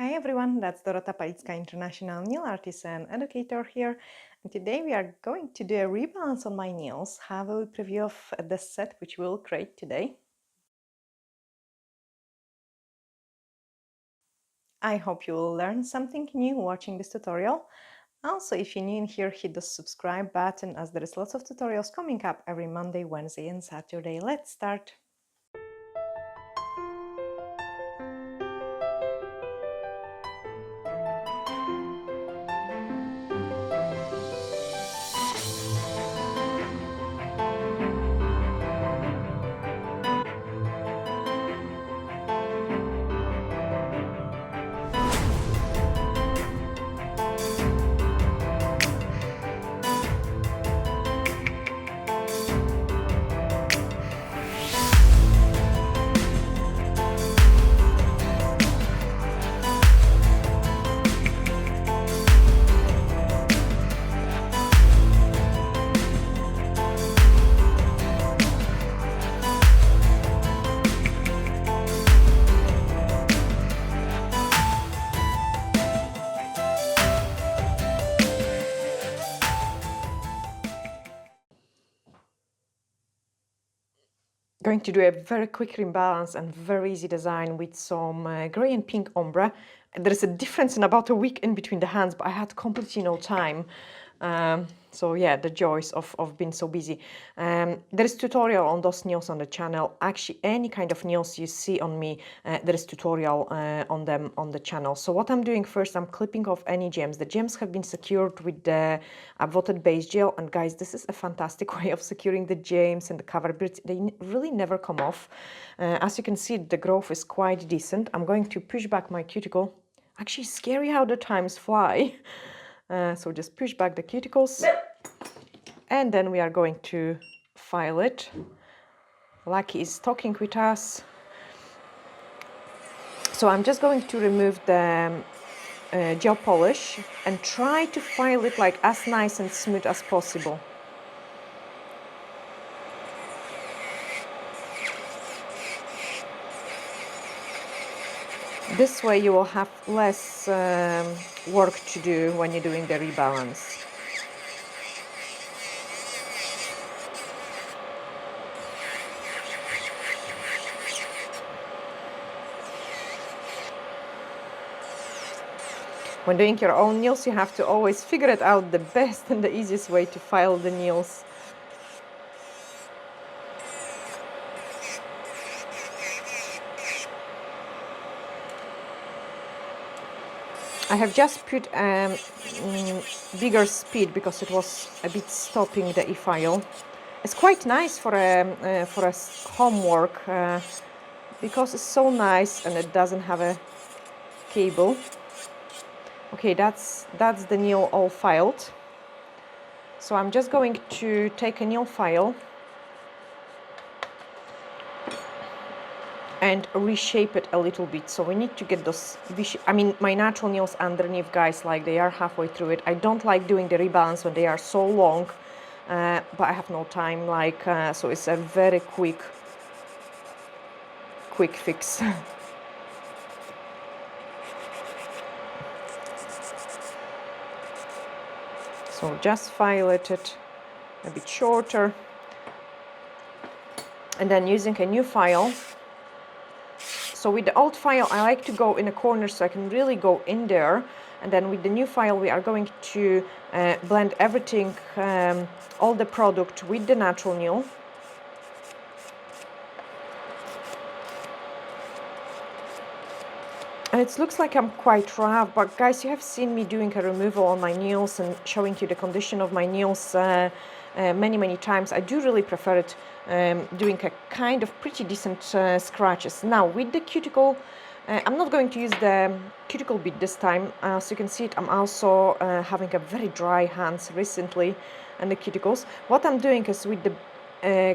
Hi everyone, that's Dorota Palicka, international nail artist and educator here. And today we are going to do a rebalance on my nails, have a preview of the set which we'll create today. I hope you will learn something new watching this tutorial. Also, if you're new in here, hit the subscribe button as there is lots of tutorials coming up every Monday, Wednesday and Saturday. Let's start. Going to do a very quick rebalance and very easy design with some grey and pink ombre. There is a difference in about a week in between the hands, but I had completely no time. So yeah, the joys of being so busy. There is tutorial on those nails on the channel. Actually, any kind of nails you see on me, there is tutorial on them on the channel. So what I'm doing first, I'm clipping off any gems. The gems have been secured with the Upvoted base gel. And guys, this is a fantastic way of securing the gems and the cover bits. They really never come off. As you can see, the growth is quite decent. I'm going to push back my cuticle. Actually, scary how the times fly. So just push back the cuticles and then we are going to file it. Lucky is talking with us. So I'm just going to remove the gel polish and try to file it like as nice and smooth as possible. This way you will have less work to do when you're doing the rebalance. When doing your own nails, you have to always figure it out the best and the easiest way to file the nails. I have just put bigger speed because it was a bit stopping the e-file. It's quite nice for a homework because it's so nice and it doesn't have a cable. Okay, that's the nail all filed. So I'm just going to take a nail file and reshape it a little bit. So we need to get those, I mean, my natural nails underneath, guys, like they are halfway through it. I don't like doing the rebalance when they are so long, but I have no time, like, so it's a very quick fix. So just file it a bit shorter. And then using a new file. So with the old file, I like to go in a corner so I can really go in there. And then with the new file, we are going to blend everything, all the product with the natural nail. And it looks like I'm quite rough, but guys, you have seen me doing a removal on my nails and showing you the condition of my nails many times. I do really prefer it doing a kind of pretty decent scratches. Now with the cuticle, I'm not going to use the cuticle bit this time. As you can see it, I'm also having a very dry hands recently and the cuticles. What I'm doing is with the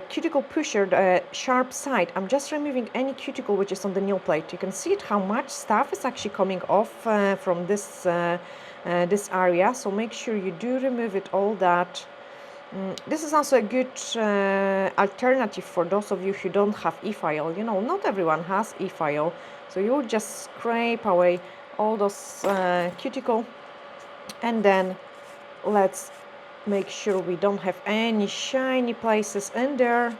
cuticle pusher, the sharp side, I'm just removing any cuticle which is on the nail plate. You can see it how much stuff is actually coming off from this this area, so make sure you do remove it, all that. This is also a good alternative for those of you who don't have e-file. You know, not everyone has e-file, so you will just scrape away all those cuticle, and then let's make sure we don't have any shiny places in there.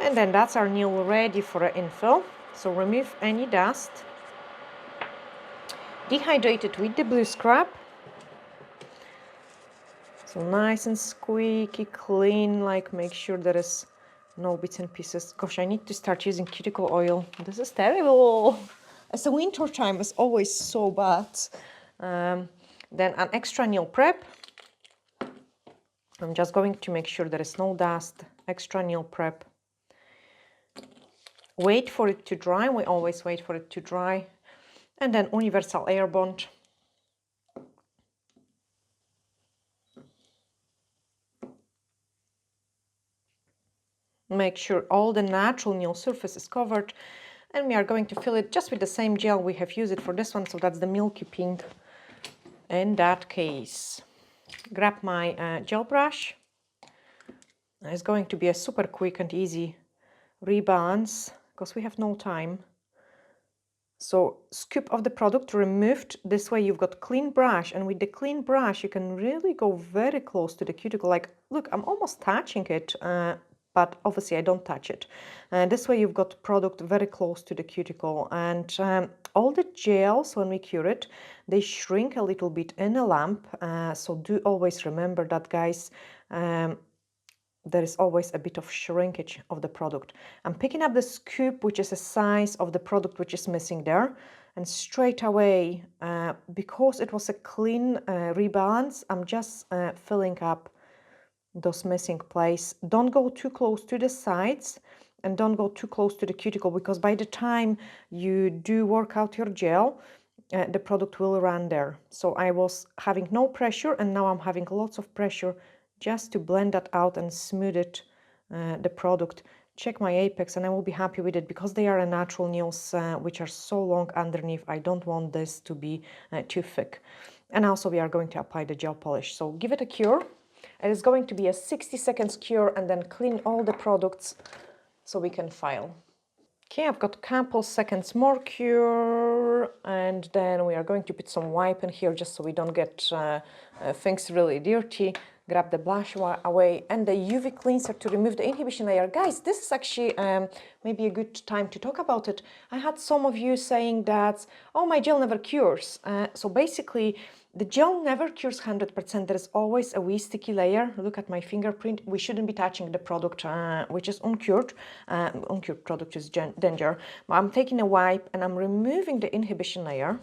And then that's our nail ready for an infill. So remove any dust. Dehydrate it with the blue scrub. So nice and squeaky, clean, like make sure there is no bits and pieces. Gosh, I need to start using cuticle oil. This is terrible. It's the winter time, it's always so bad. Then an extra nail prep. I'm just going to make sure there is no dust. Extra nail prep. Wait for it to dry. We always wait for it to dry. And then universal air bond. Make sure all the natural nail surface is covered, and we are going to fill it just with the same gel we have used it for this one, so that's the milky pink. In that case, grab my gel brush. It's going to be a super quick and easy rebalance because we have no time. So scoop of the product removed. This way you've got clean brush, and with the clean brush you can really go very close to the cuticle. Like, look, I'm almost touching it, but obviously I don't touch it. This way you've got product very close to the cuticle, and all the gels, when we cure it, they shrink a little bit in a lamp. So do always remember that, guys. There is always a bit of shrinkage of the product. I'm picking up the scoop, which is the size of the product which is missing there, and straight away, because it was a clean rebalance, I'm just filling up those missing place. Don't go too close to the sides, and don't go too close to the cuticle, because by the time you do work out your gel, the product will run there. So I was having no pressure, and now I'm having lots of pressure just to blend that out and smooth it, the product. Check my apex and I will be happy with it, because they are a natural nails which are so long underneath. I don't want this to be too thick. And also we are going to apply the gel polish. So give it a cure. It is going to be a 60 seconds cure, and then clean all the products so we can file. Okay, I've got a couple seconds more cure, and then we are going to put some wipe in here just so we don't get things really dirty. Grab the blush away and the UV cleanser to remove the inhibition layer. Guys, this is actually maybe a good time to talk about it. I had some of you saying that, oh, my gel never cures. So basically, the gel never cures 100%. There is always a wee sticky layer. Look at my fingerprint. We shouldn't be touching the product which is uncured. Uncured product is danger. But I'm taking a wipe and I'm removing the inhibition layer.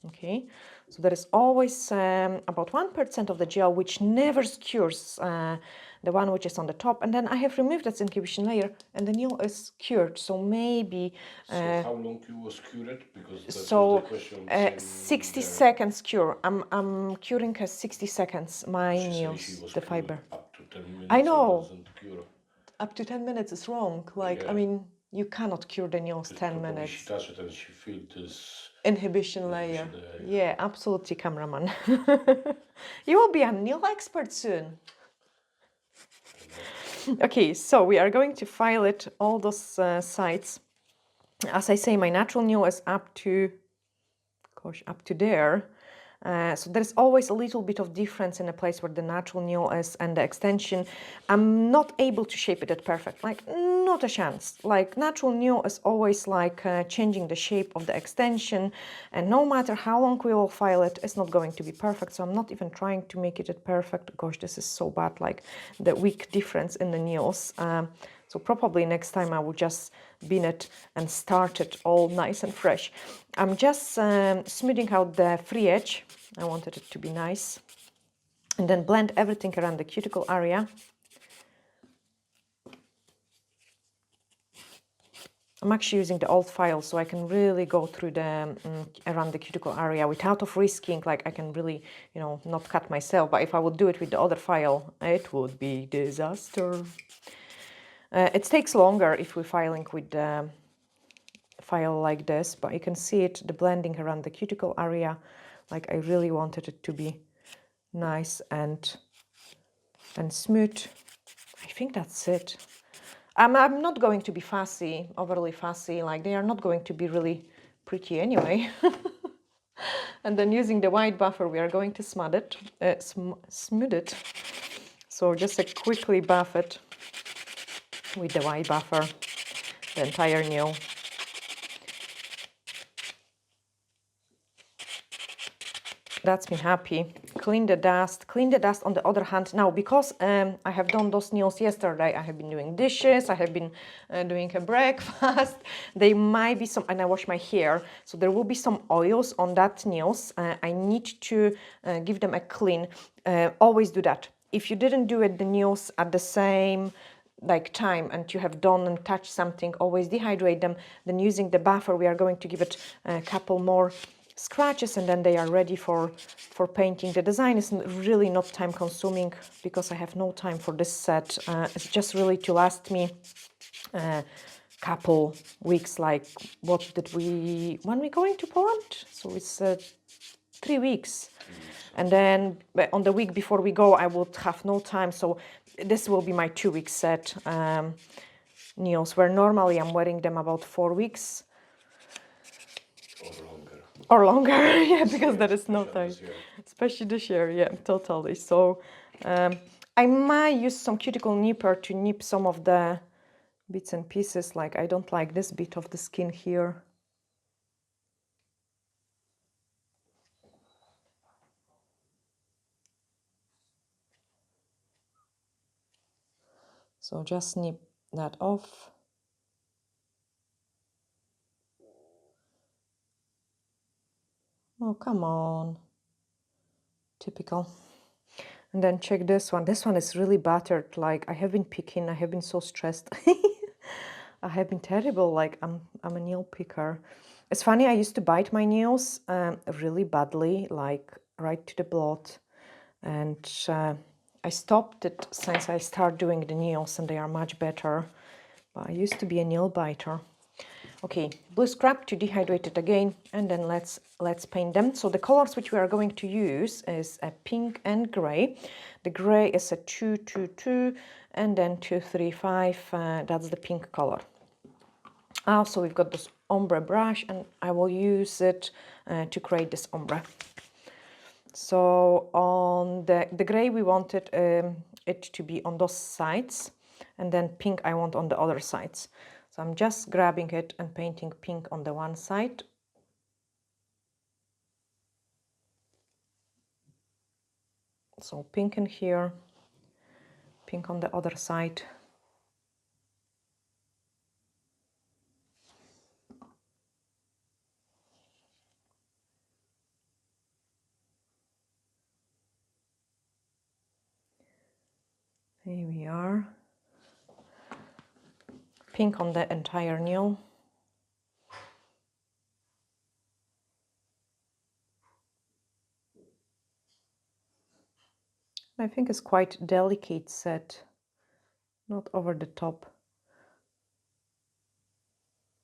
Okay, so there is always about 1% of the gel which never cures, the one which is on the top, and then I have removed that inhibition layer and the nail is cured. So maybe so how long you was cured? Because that so was the question. 60 seconds cure. I'm curing her 60 seconds. My nails, the fiber. Up to 10 minutes. I know. Doesn't cure. Up to 10 minutes is wrong. Like, Yeah. I mean, you cannot cure the nails 10 minutes. She touched it and she felt this inhibition layer. Yeah, absolutely, cameraman. You will be a nail expert soon. Okay, so we are going to file it, all those sides. As I say, my natural nail is up to, gosh, up to there. So there's always a little bit of difference in the place where the natural nail is and the extension. I'm not able to shape it perfect, like not a chance. Like natural nail is always like changing the shape of the extension, and no matter how long we will file it, it's not going to be perfect. So I'm not even trying to make it perfect. Gosh, this is so bad, like the weak difference in the nails. So probably next time I will just bin it and start it all nice and fresh. I'm just smoothing out the free edge. I wanted it to be nice. And then blend everything around the cuticle area. I'm actually using the old file so I can really go through the around the cuticle area without of risking, like I can really, you know, not cut myself. But if I would do it with the other file, it would be disaster. It takes longer if we're filing with the file like this, but you can see it, the blending around the cuticle area. Like I really wanted it to be nice and smooth. I think that's it. I'm not going to be fussy, overly fussy. Like they are not going to be really pretty anyway. And then using the white buffer, we are going to smooth it. Smooth it. So just quickly buff it with the white buffer, the entire nail. That's me happy. Clean the dust. Clean the dust on the other hand. Now, because I have done those nails yesterday, I have been doing dishes, I have been doing a breakfast. There might be some, and I wash my hair, so there will be some oils on that nails. I need to give them a clean. Always do that. If you didn't do it, the nails at the same like time and you have done and touched something, always dehydrate them. Then using the buffer, we are going to give it a couple more scratches and then they are ready for painting. The design is really not time consuming because I have no time for this set. It's just really to last me a couple weeks. Like what did we, when we going to Poland? So it's 3 weeks. And then on the week before we go, I would have no time. So this will be my 2-week set nails, where normally I'm wearing them about 4 weeks. Or longer, yeah, because there is no time. Especially this year, yeah, totally. So I might use some cuticle nipper to nip some of the bits and pieces. Like I don't like this bit of the skin here. So just nip that off. Oh, come on. Typical. And then check this one. This one is really battered. Like I have been picking, I have been so stressed. I have been terrible. Like I'm a nail picker. It's funny, I used to bite my nails really badly, like right to the blood. And I stopped it since I started doing the nails and they are much better. But I used to be a nail biter. Okay, blue scrap to dehydrate it again, and then let's paint them. So the colors which we are going to use is a pink and gray. The gray is a 222 and then 235. That's the pink color. Also, we've got this ombre brush, and I will use it to create this ombre. So on the gray, we wanted it to be on those sides, and then pink I want on the other sides. So I'm just grabbing it and painting pink on the one side. So pink in here, pink on the other side. Here we are. Pink on the entire nail. I think it's quite delicate set, not over the top.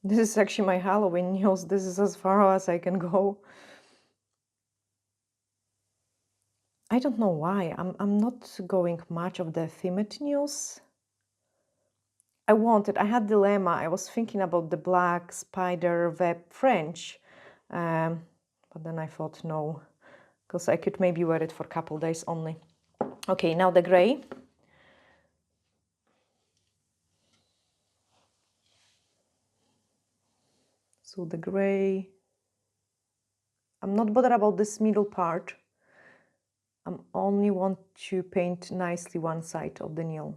This is actually my Halloween nails. This is as far as I can go. I don't know why. I'm not going much of the themed nails. I had dilemma. I was thinking about the black spider web French, but then I thought no, because I could maybe wear it for a couple days only. Okay, now the gray. So the gray, I'm not bothered about this middle part. I only want to paint nicely one side of the nail.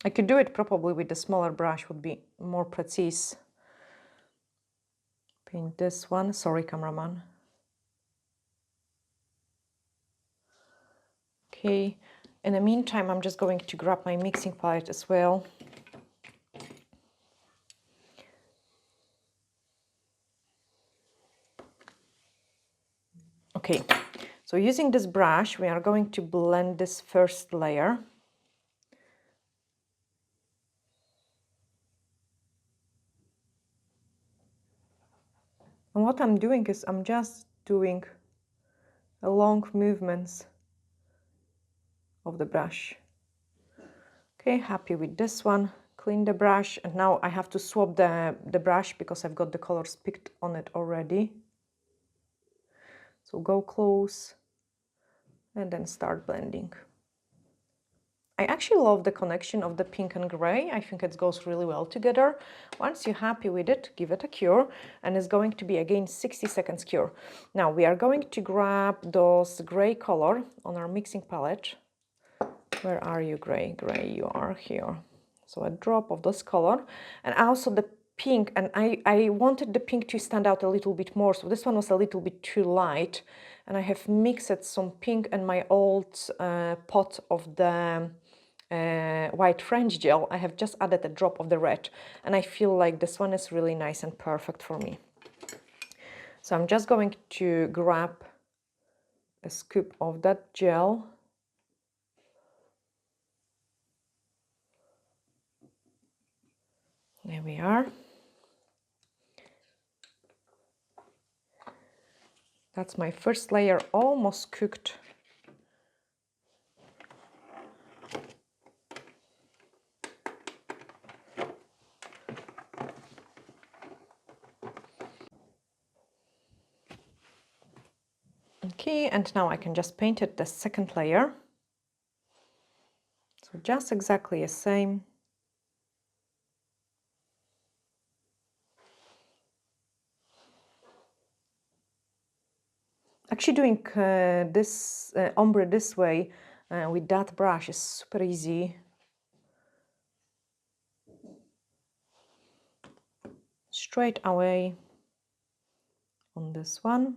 I could do it probably with the smaller brush, would be more precise. Paint this one, sorry cameraman. Okay, in the meantime I'm just going to grab my mixing palette as well. Okay, so using this brush we are going to blend this first layer. And what I'm doing is I'm just doing long movements of the brush. Okay, happy with this one. Clean the brush, and now I have to swap the brush because I've got the colors picked on it already. So go close and then start blending. I actually love the connection of the pink and gray. I think it goes really well together. Once you're happy with it, give it a cure, and it's going to be again 60 seconds cure. Now we are going to grab those gray color on our mixing palette. Where are you, gray? Gray, you are here. So a drop of this color, and also the pink, and I wanted the pink to stand out a little bit more, so this one was a little bit too light, and I have mixed some pink in my old pot of the white French gel. I have just added a drop of the red, and I feel like this one is really nice and perfect for me. So I'm just going to grab a scoop of that gel. There we are. That's my first layer almost cooked. Okay, and now I can just paint it the second layer. So just exactly the same. Actually doing this ombre this way with that brush is super easy. Straight away on this one.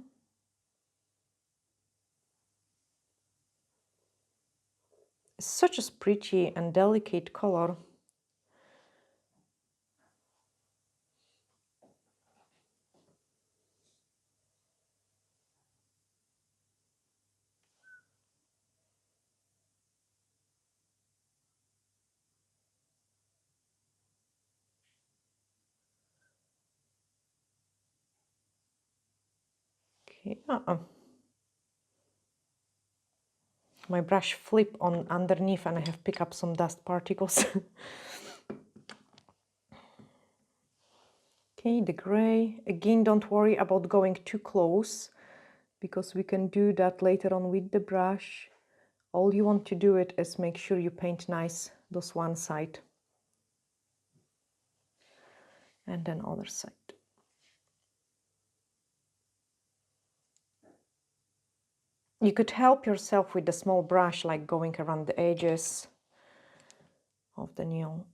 It's such a pretty and delicate color. Okay, my brush flipped on underneath and I have picked up some dust particles. Okay, the gray. Again, don't worry about going too close because we can do that later on with the brush. All you want to do it is make sure you paint nice this one side and then other side. You could help yourself with the small brush, like going around the edges of the nail,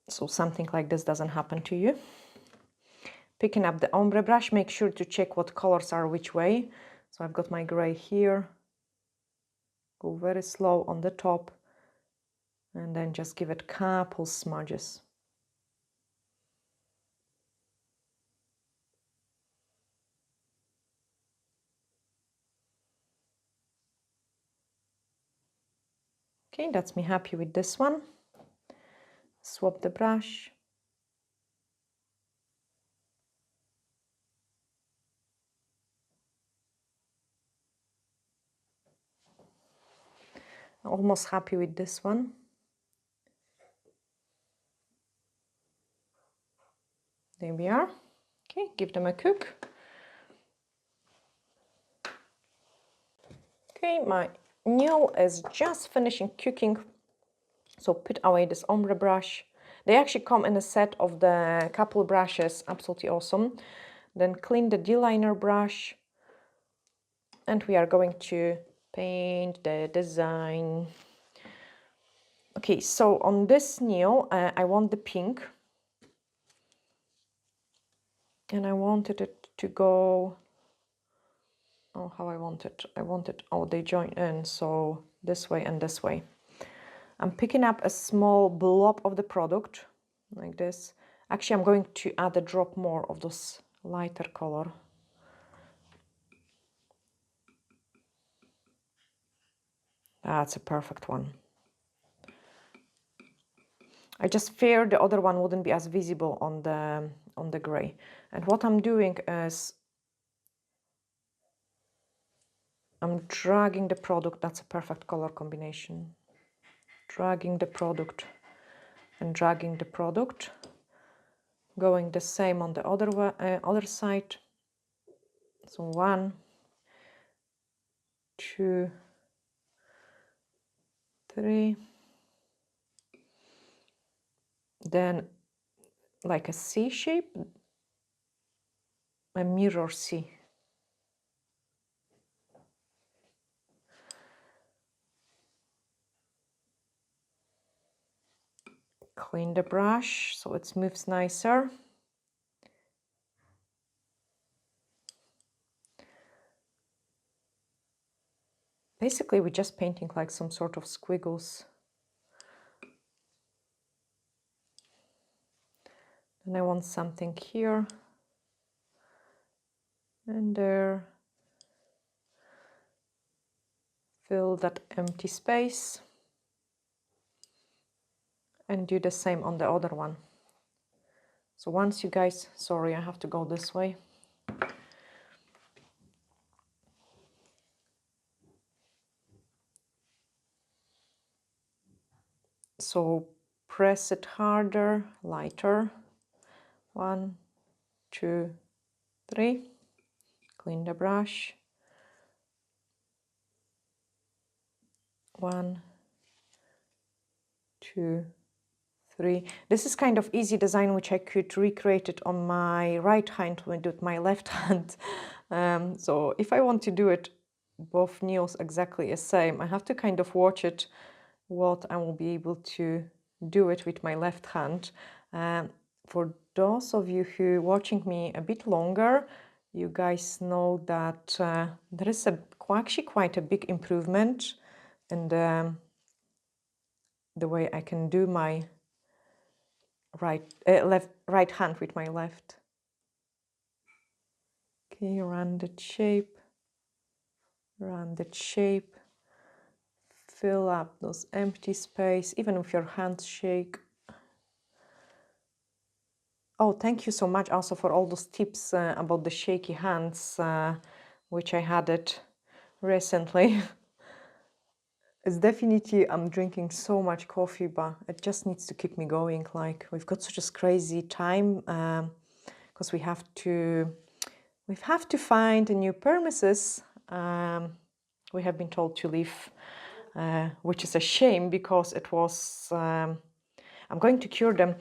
so something like this doesn't happen to you. Picking up the ombre brush, make sure to check what colors are which way. So I've got my gray here. Go very slow on the top and then just give it a couple smudges. Okay, that's me happy with this one. Swap the brush. Almost happy with this one. There we are. Okay, give them a cook. Okay, my nail is just finishing cooking. So put away this ombre brush. They actually come in a set of the couple brushes, absolutely awesome. Then clean the D-liner brush. And we are going to paint the design. Okay, so on this nail, I want the pink. And I wanted it to go, oh, how I want it. Oh, they join in, so this way and this way. I'm picking up a small blob of the product, like this. Actually, I'm going to add a drop more of this lighter color. That's a perfect one. I just fear the other one wouldn't be as visible on the gray. And what I'm doing is I'm dragging the product. That's a perfect color combination. Dragging the product and dragging the product. Going the same on the other side. So 1, 2, 3. Then like a C shape, a mirror C. Clean the brush so it moves nicer. Basically, we're just painting like some sort of squiggles. And I want something here and there. Fill that empty space. And do the same on the other one. So once you guys, sorry, I have to go this way. So press it harder, lighter. 1, 2, 3. Clean the brush. 1, 2, 3. This is kind of easy design which I could recreate it on my right hand with my left hand. So if I want to do it both nails exactly the same, I have to kind of watch it what I will be able to do it with my left hand. For those of you who watching me a bit longer, you guys know that there is actually quite a big improvement in the way I can do my right hand with my left. Okay, rounded shape, fill up those empty space, even if your hands shake. Oh, thank you so much also for all those tips about the shaky hands, which I had it recently. It's definitely, I'm drinking so much coffee, but it just needs to keep me going. Like, we've got such a crazy time because we have to find a new premises. We have been told to leave, which is a shame because it was, I'm going to cure them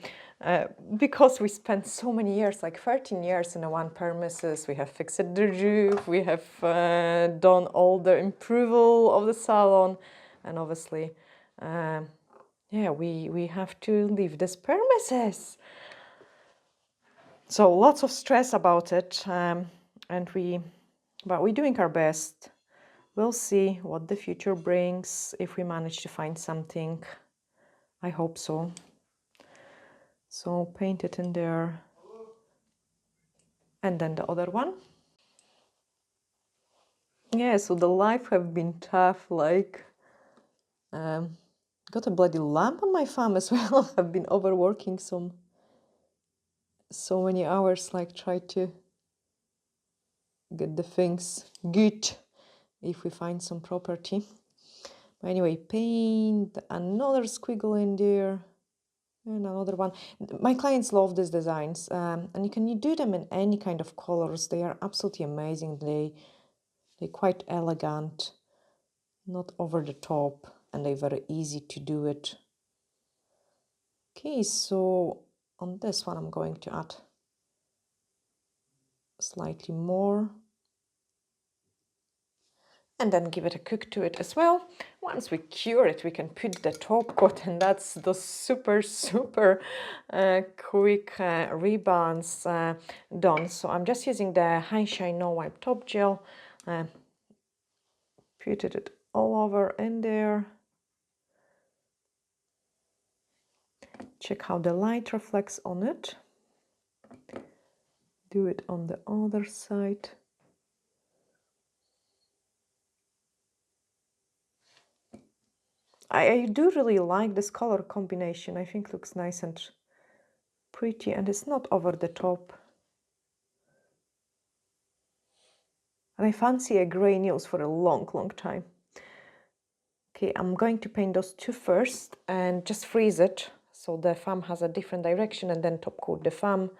because we spent so many years, like 13 years in a one premises. We have fixed the roof, we have done all the improvement of the salon, and obviously, yeah, we have to leave this premises. So lots of stress about it, but we're doing our best. We'll see what the future brings, if we manage to find something. I hope so. So paint it in there. And then the other one. Yeah, so the life have been tough, like got a bloody lamp on my thumb as well. I've been overworking so many hours, like try to get the things good if we find some property. But anyway, paint another squiggle in there and another one. My clients love these designs, and you can do them in any kind of colors. They are absolutely amazing. They're quite elegant, not over the top, and they're very easy to do it. Okay, so on this one I'm going to add slightly more and then give it a cook to it as well. Once we cure it, we can put the top coat, and that's the super quick rebalance done. So I'm just using the High Shine No Wipe Top Gel, put it all over in there. Check how the light reflects on it. Do it on the other side. I do really like this color combination. I think it looks nice and pretty, and it's not over the top. I fancy a grey nails for a long, long time. Okay, I'm going to paint those two first and just freeze it so the thumb has a different direction, and then top coat the thumb.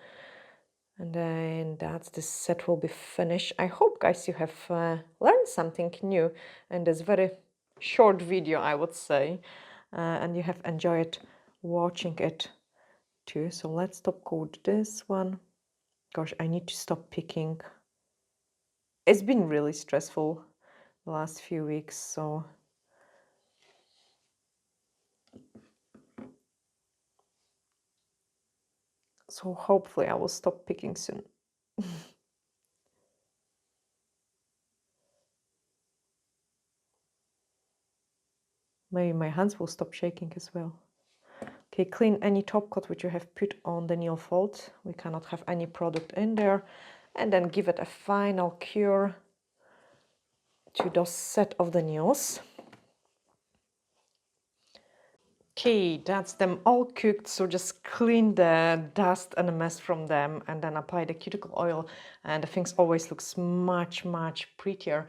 And then that's the set will be finished. I hope, guys, you have learned something new in this very short video, I would say, and you have enjoyed watching it too. So let's top coat this one. Gosh, I need to stop picking. It's been really stressful the last few weeks, so hopefully I will stop picking soon. Maybe my hands will stop shaking as well. Okay, clean any top coat which you have put on the nail fold. We cannot have any product in there. And then give it a final cure to the set of the nails. Okay, that's them all cooked, so just clean the dust and the mess from them and then apply the cuticle oil, and the things always looks much, much prettier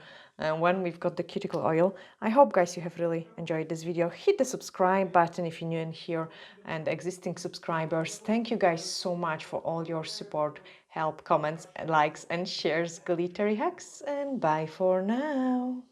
when we've got the cuticle oil. I hope, guys, you have really enjoyed this video. Hit the subscribe button if you're new in here, and existing subscribers, thank you guys so much for all your support, help, comments, likes and shares, glittery hacks, and bye for now.